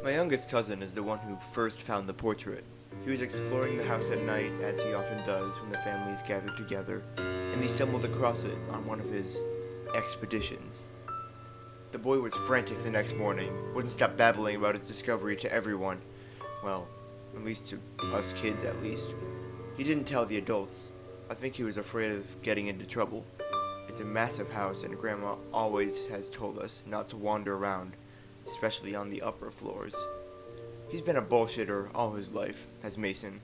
My youngest cousin is the one who first found the portrait. He was exploring the house at night, as he often does when the families gather together, and he stumbled across it on one of his expeditions. The boy was frantic the next morning, wouldn't stop babbling about his discovery to everyone. Well, at least to us kids, at least. He didn't tell the adults. I think he was afraid of getting into trouble. It's a massive house, and Grandma always has told us not to wander around, especially on the upper floors. He's been a bullshitter all his life, has Mason,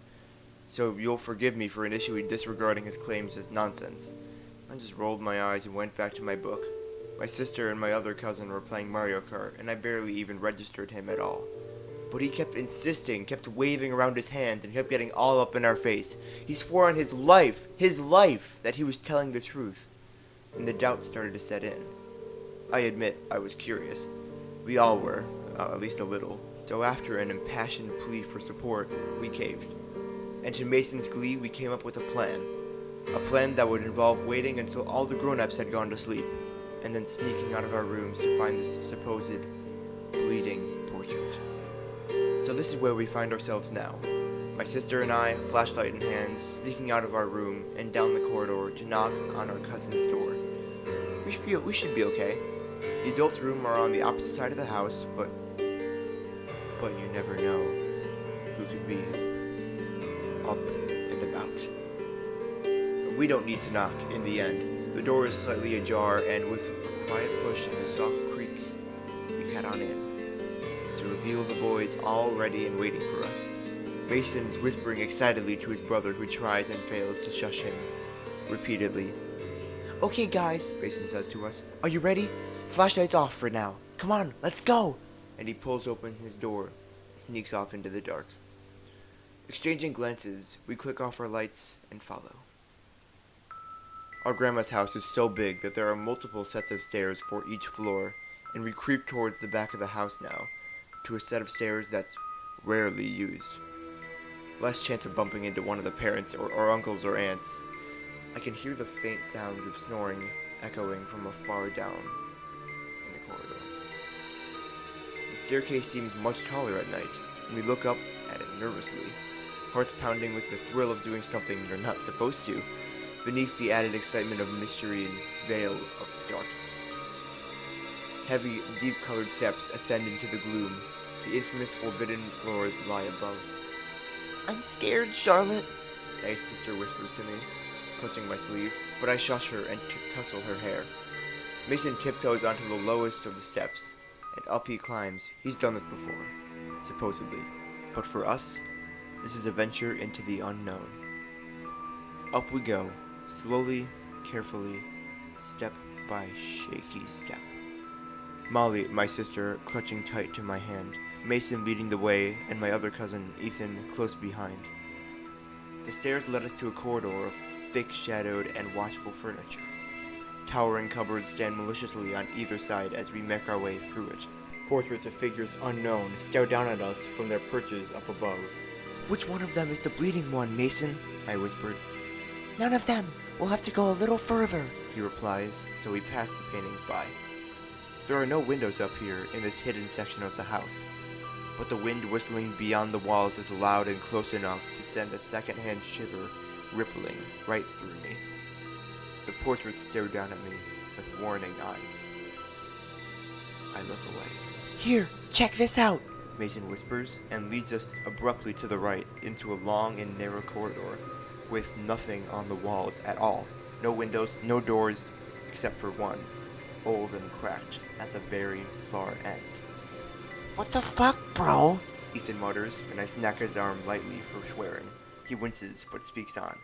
so you'll forgive me for initially disregarding his claims as nonsense. I just rolled my eyes and went back to my book. My sister and my other cousin were playing Mario Kart, and I barely even registered him at all. But he kept insisting, kept waving around his hands, and kept getting all up in our face. He swore on his life, that he was telling the truth. And the doubt started to set in. I admit I was curious. We all were, at least a little. So after an impassioned plea for support, we caved. And to Mason's glee, we came up with a plan. A plan that would involve waiting until all the grown-ups had gone to sleep, and then sneaking out of our rooms to find this supposed bleeding portrait. So this is where we find ourselves now. My sister and I, flashlight in hands, sneaking out of our room and down the corridor to knock on our cousin's door. We should be okay. The adults' room are on the opposite side of the house, but you never know who could be up and about. We don't need to knock in the end. The door is slightly ajar, and with a quiet push and a soft creak, we head on in to reveal the boys all ready and waiting for us. Mason's whispering excitedly to his brother, who tries and fails to shush him repeatedly. "Okay, guys," Mason says to us. "Are you ready? Flashlight's off for now. Come on, let's go!" And he pulls open his door and sneaks off into the dark. Exchanging glances, we click off our lights and follow. Our grandma's house is so big that there are multiple sets of stairs for each floor, and we creep towards the back of the house now, to a set of stairs that's rarely used. Less chance of bumping into one of the parents or uncles or aunts. I can hear the faint sounds of snoring echoing from afar down in the corridor. The staircase seems much taller at night, and we look up at it nervously, hearts pounding with the thrill of doing something you're not supposed to, beneath the added excitement of mystery and veil of darkness. Heavy, deep-colored steps ascend into the gloom. The infamous forbidden floors lie above. "I'm scared, Charlotte," my sister whispers to me, clutching my sleeve, but I shush her and tussle her hair. Mason tiptoes onto the lowest of the steps, and up he climbs. He's done this before, supposedly. But for us, this is a venture into the unknown. Up we go, slowly, carefully, step by shaky step. Molly, my sister, clutching tight to my hand, Mason leading the way, and my other cousin, Ethan, close behind. The stairs led us to a corridor of thick, shadowed, and watchful furniture. Towering cupboards stand maliciously on either side as we make our way through it. Portraits of figures unknown stare down at us from their perches up above. "Which one of them is the bleeding one, Mason?" I whispered. "None of them. We'll have to go a little further," he replies, so we pass the paintings by. There are no windows up here in this hidden section of the house, but the wind whistling beyond the walls is loud and close enough to send a second-hand shiver rippling right through me. The portraits stare down at me with warning eyes. I look away. "Here, check this out," Mason whispers, and leads us abruptly to the right into a long and narrow corridor with nothing on the walls at all. No windows, no doors, except for one, old and cracked, at the very far end. "What the fuck, bro?" Ethan mutters, and I snack his arm lightly for swearing. He winces, but speaks on.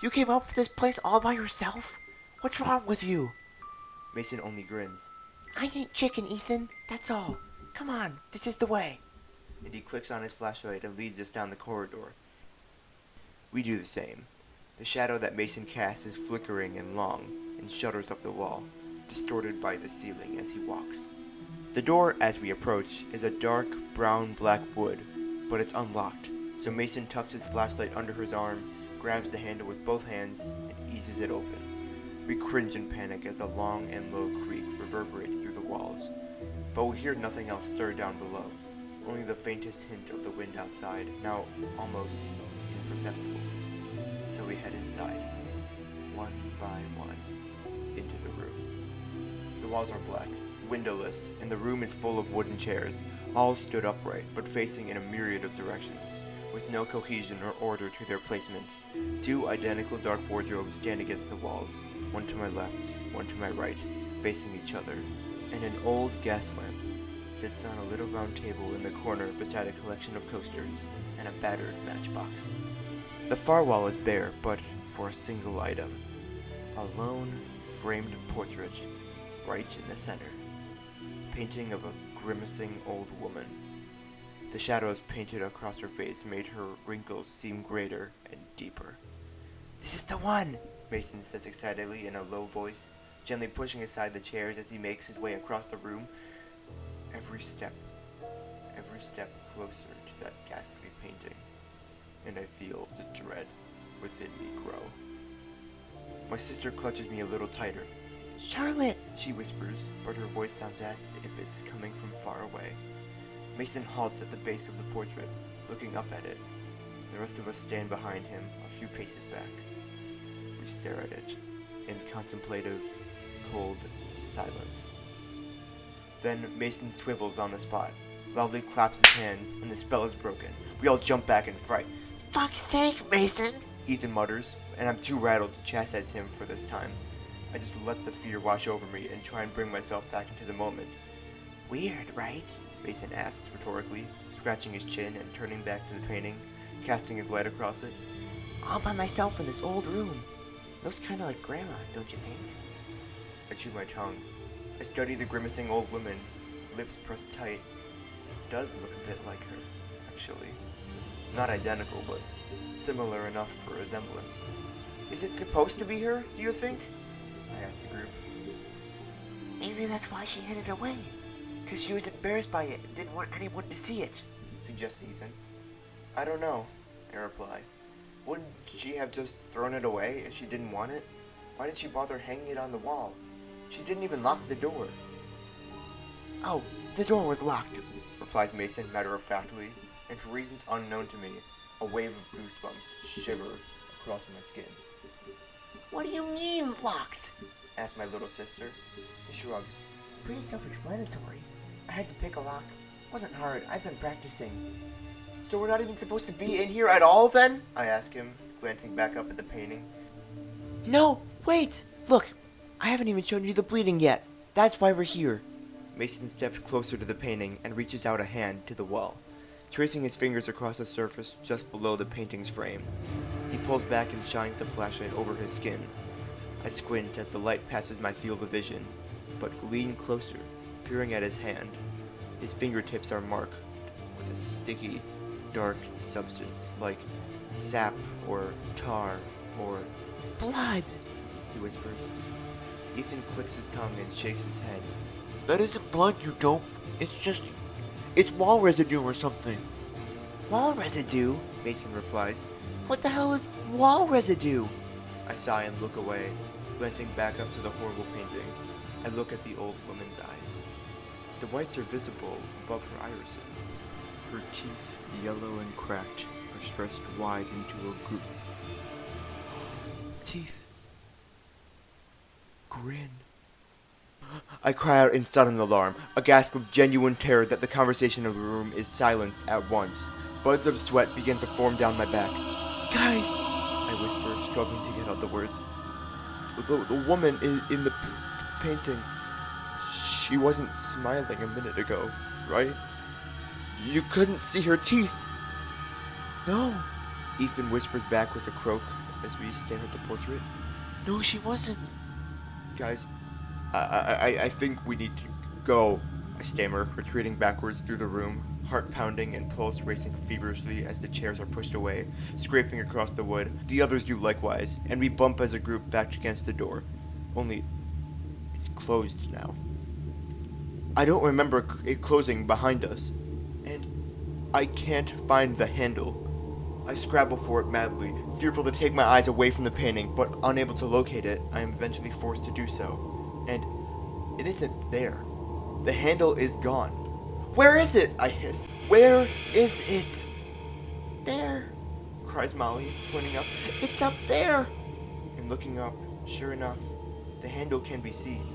"You came up with this place all by yourself? What's wrong with you?" Mason only grins. "I ain't chicken, Ethan, that's all. Come on, this is the way." And he clicks on his flashlight and leads us down the corridor. We do the same. The shadow that Mason casts is flickering and long, and shudders up the wall, distorted by the ceiling as he walks. The door, as we approach, is a dark brown-black wood, but it's unlocked, so Mason tucks his flashlight under his arm, grabs the handle with both hands, and eases it open. We cringe in panic as a long and low creak reverberates through the walls, but we hear nothing else stir down below. only the faintest hint of the wind outside, now almost imperceptible. So we head inside, one by one, into the room. The walls are black, windowless, and the room is full of wooden chairs, all stood upright, but facing in a myriad of directions, with no cohesion or order to their placement. Two identical dark wardrobes stand against the walls, one to my left, one to my right, facing each other, and an old gas lamp sits on a little round table in the corner beside a collection of coasters and a battered matchbox. The far wall is bare, but for a single item. A lone, framed portrait, right in the center. Painting of a grimacing old woman. The shadows painted across her face made her wrinkles seem greater and deeper. "This is the one!" Mason says excitedly in a low voice, gently pushing aside the chairs as he makes his way across the room. Every step closer to that ghastly painting, and I feel the dread within me grow. My sister clutches me a little tighter. "Charlotte," she whispers, but her voice sounds as if it's coming from far away. Mason halts at the base of the portrait, looking up at it. The rest of us stand behind him, a few paces back. We stare at it, in contemplative, cold silence. Then Mason swivels on the spot, loudly claps his hands, and the spell is broken. We all jump back in fright. "Fuck's sake, Mason!" Ethan mutters, and I'm too rattled to chastise him for this time. I just let the fear wash over me and try and bring myself back into the moment. "Weird, right?" Mason asks rhetorically, scratching his chin and turning back to the painting, casting his light across it. "All by myself in this old room. Looks kinda like Grandma, don't you think?" I chew my tongue. I study the grimacing old woman, lips pressed tight. It does look a bit like her, actually. Not identical, but similar enough for resemblance. "Is it supposed to be her, do you think?" I asked the group. "Maybe that's why she hid it away. 'Cause she was embarrassed by it and didn't want anyone to see it," suggests Ethan. "I don't know," I reply. "Wouldn't she have just thrown it away if she didn't want it? Why did she bother hanging it on the wall? She didn't even lock the door." "Oh, the door was locked," replies Mason matter-of-factly, and for reasons unknown to me, a wave of goosebumps shiver across my skin. "What do you mean, locked?" asks my little sister. He shrugs. "Pretty self-explanatory. I had to pick a lock. Wasn't hard. I've been practicing." "So we're not even supposed to be in here at all, then?" I ask him, glancing back up at the painting. "No, wait! Look, I haven't even shown you the bleeding yet. That's why we're here." Mason steps closer to the painting and reaches out a hand to the wall, tracing his fingers across the surface just below the painting's frame. He pulls back and shines the flashlight over his skin. I squint as the light passes my field of vision, but lean closer, peering at his hand. His fingertips are marked with a sticky, dark substance like sap or tar or blood, he whispers. Ethan clicks his tongue and shakes his head. "That isn't blood, you dope. It's wall residue or something." "Wall residue?" Mason replies. "What the hell is wall residue?" I sigh and look away, glancing back up to the horrible painting. I look at the old woman's eyes. The whites are visible above her irises. Her teeth, yellow and cracked, are stretched wide into a group. Teeth. Grin. I cry out in sudden alarm, a gasp of genuine terror that the conversation of the room is silenced at once. Buds of sweat begin to form down my back. "Guys!" I whisper, struggling to get out the words. The woman in the painting, she wasn't smiling a minute ago, right? You couldn't see her teeth." "No," Ethan whispers back with a croak as we stare at the portrait. "No, she wasn't." "Guys, I think we need to go," I stammer, retreating backwards through the room, heart pounding and pulse racing feverishly as the chairs are pushed away, scraping across the wood. The others do likewise, and we bump as a group back against the door. Only, it's closed now. I don't remember it closing behind us, and I can't find the handle. I scrabble for it madly, fearful to take my eyes away from the painting, but unable to locate it, I am eventually forced to do so. And it isn't there. The handle is gone. Where is it? I hiss. Where is it? There, cries Molly, pointing up. It's up there! And looking up, sure enough, the handle can be seen.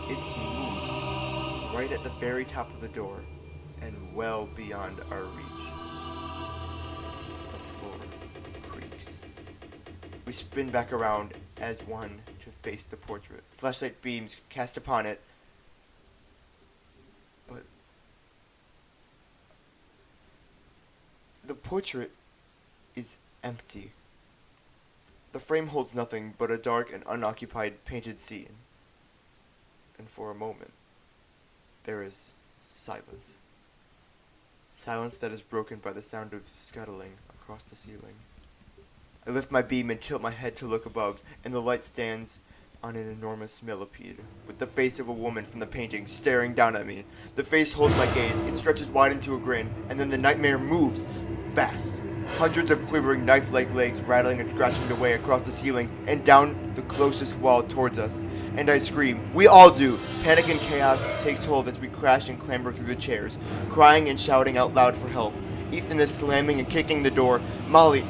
It's moved, right at the very top of the door, and well beyond our reach. The floor creaks. We spin back around as one to face the portrait. Flashlight beams cast upon it, but the portrait is empty. The frame holds nothing but a dark and unoccupied painted scene. And for a moment, there is silence. Silence that is broken by the sound of scuttling across the ceiling. I lift my beam and tilt my head to look above, and the light stands on an enormous millipede, with the face of a woman from the painting staring down at me. The face holds my gaze, it stretches wide into a grin, and then the nightmare moves fast. Hundreds of quivering knife-like legs rattling and scratching their way across the ceiling and down the closest wall towards us. And I scream. We all do. Panic and chaos takes hold as we crash and clamber through the chairs, crying and shouting out loud for help. Ethan is slamming and kicking the door. Molly.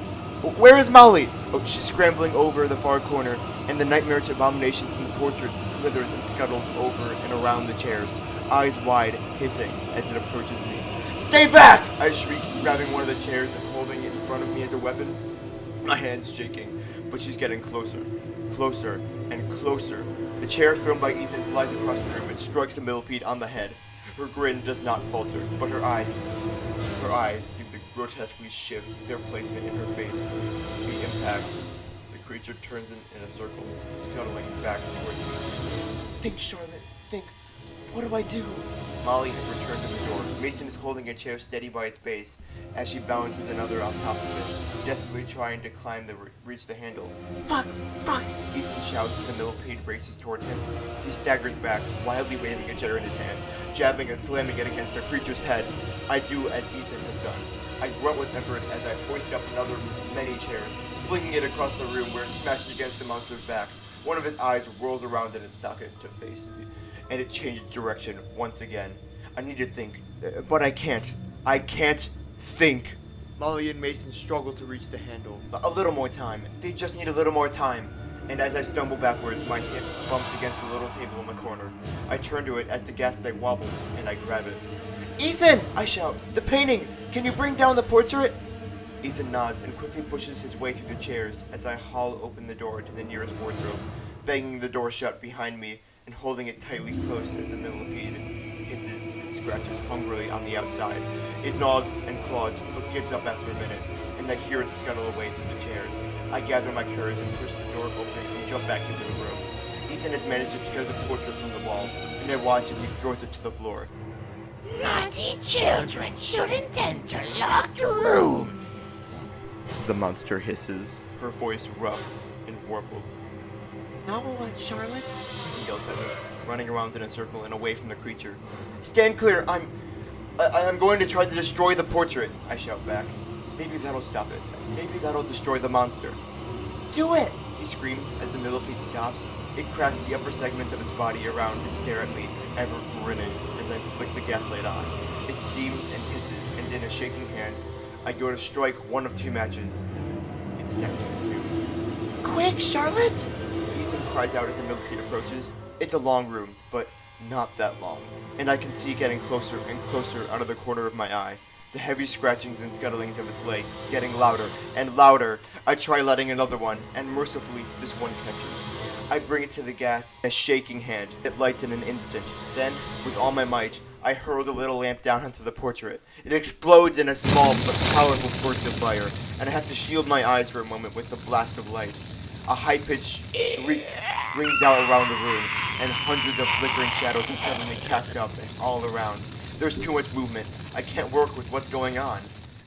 Where is Molly? Oh, she's scrambling over the far corner, and the nightmarish abomination from the portrait slithers and scuttles over and around the chairs, eyes wide, hissing as it approaches me. Stay back! I shriek, grabbing one of the chairs and holding it in front of me as a weapon. My hand's shaking, but she's getting closer, closer, and closer. The chair thrown by Ethan flies across the room and strikes the millipede on the head. Her grin does not falter, but her eyes seem to grotesquely shift their placement in her face. The impact, the creature turns in a circle, scuttling back towards me. Think, Charlotte, think. What do I do? Molly has returned to the door. Mason is holding a chair steady by its base as she balances another on top of it, desperately trying to reach the handle. Fuck! Fuck! Ethan shouts as the millipede races towards him. He staggers back, wildly waving a chair in his hands, jabbing and slamming it against the creature's head. I do as Ethan has done. I grunt with effort as I hoist up another many chairs, flinging it across the room where it smashes against the monster's back. One of its eyes whirls around in its socket to face me, and it changes direction once again. I need to think, but I can't. I can't think. Molly and Mason struggle to reach the handle. A little more time. They just need a little more time. And as I stumble backwards, my hip bumps against the little table in the corner. I turn to it as the gas bag wobbles, and I grab it. Ethan! I shout. The painting! Can you bring down the portrait? Ethan nods and quickly pushes his way through the chairs as I haul open the door to the nearest wardrobe, banging the door shut behind me and holding it tightly close as the millipede hisses and scratches hungrily on the outside. It gnaws and claws, but gives up after a minute, and I hear it scuttle away through the chairs. I gather my courage and push the door open and jump back into the room. Ethan has managed to tear the portrait from the wall, and I watch as he throws it to the floor. Naughty children shouldn't enter locked rooms. The monster hisses, her voice rough and warbled. Now what, Charlotte? He yells at me, running around in a circle and away from the creature. Stand clear, I'm going to try to destroy the portrait, I shout back. Maybe that'll stop it. Maybe that'll destroy the monster. Do it! He screams as the millipede stops. It cracks the upper segments of its body around to stare at me, ever grinning as I flick the gaslight on. It steams and hisses, and in a shaking hand, I go to strike one of two matches. It snaps in two. Quick, Charlotte! Ethan cries out as the millipede approaches. It's a long room, but not that long, and I can see getting closer and closer out of the corner of my eye. The heavy scratchings and scuttlings of its leg getting louder and louder. I try lighting another one, and mercifully, this one catches. I bring it to the gas in a shaking hand. It lights in an instant. Then, with all my might, I hurl the little lamp down onto the portrait. It explodes in a small but powerful burst of fire, and I have to shield my eyes for a moment with the blast of light. A high-pitched shriek rings out around the room, and hundreds of flickering shadows are suddenly cast up and all around. There's too much movement. I can't work with what's going on.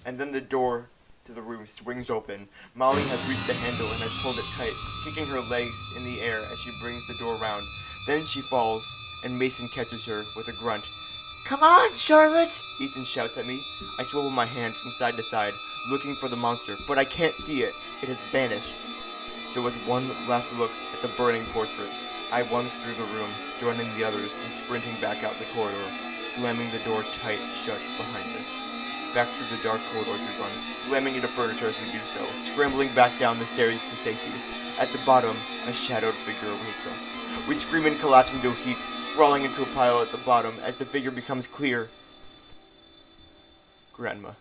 And then the door to the room swings open. Molly has reached the handle and has pulled it tight, kicking her legs in the air as she brings the door round. Then she falls, and Mason catches her with a grunt. Come on, Charlotte! Ethan shouts at me. I swivel my hand from side to side, looking for the monster, but I can't see it. It has vanished. So as one last look at the burning portrait, I lunge through the room, joining the others and sprinting back out the corridor, slamming the door tight shut behind us. Back through the dark corridors we run, slamming into furniture as we do so, scrambling back down the stairs to safety. At the bottom, a shadowed figure awaits us. We scream and collapse into a heap, sprawling into a pile at the bottom as the figure becomes clear. Grandma.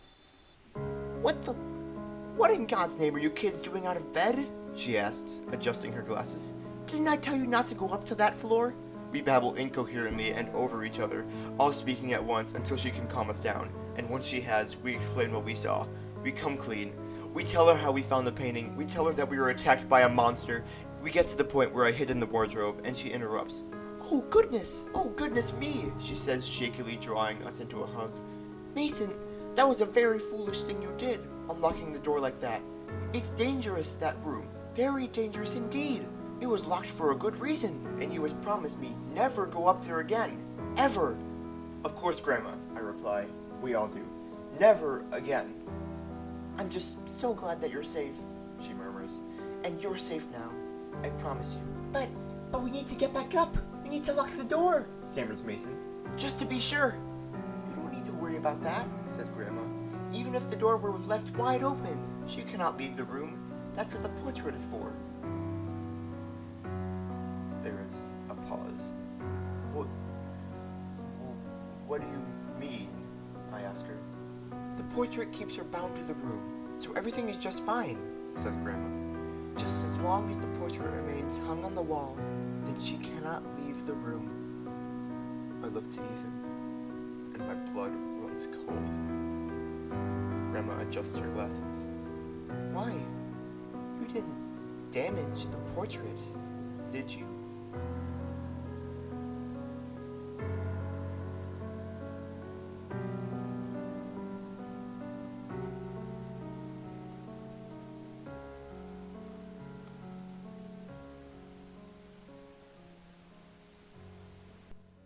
What in God's name are you kids doing out of bed? She asks, adjusting her glasses. Didn't I tell you not to go up to that floor? We babble incoherently and over each other, all speaking at once until she can calm us down. And once she has, we explain what we saw. We come clean. We tell her how we found the painting. We tell her that we were attacked by a monster. We get to the point where I hid in the wardrobe, and she interrupts. Oh goodness me, she says, shakily drawing us into a hug. Mason, that was a very foolish thing you did, unlocking the door like that. It's dangerous, that room. Very dangerous indeed. It was locked for a good reason, and you must promise me never go up there again. Ever. Of course, Grandma, I reply. We all do. Never again. I'm just so glad that you're safe, she murmurs. And you're safe now. I promise you. But we need to get back up. We need to lock the door, stammers Mason. Just to be sure. You don't need to worry about that, says Grandma. Even if the door were left wide open, she cannot leave the room. That's what the portrait is for. There is a pause. What do you mean? I ask her. The portrait keeps her bound to the room, so everything is just fine, says Grandma. Just as long as the portrait remains hung on the wall, then she cannot leave the room. I look to Ethan, and my blood runs cold. Grandma adjusts her glasses. Why? You didn't damage the portrait, did you?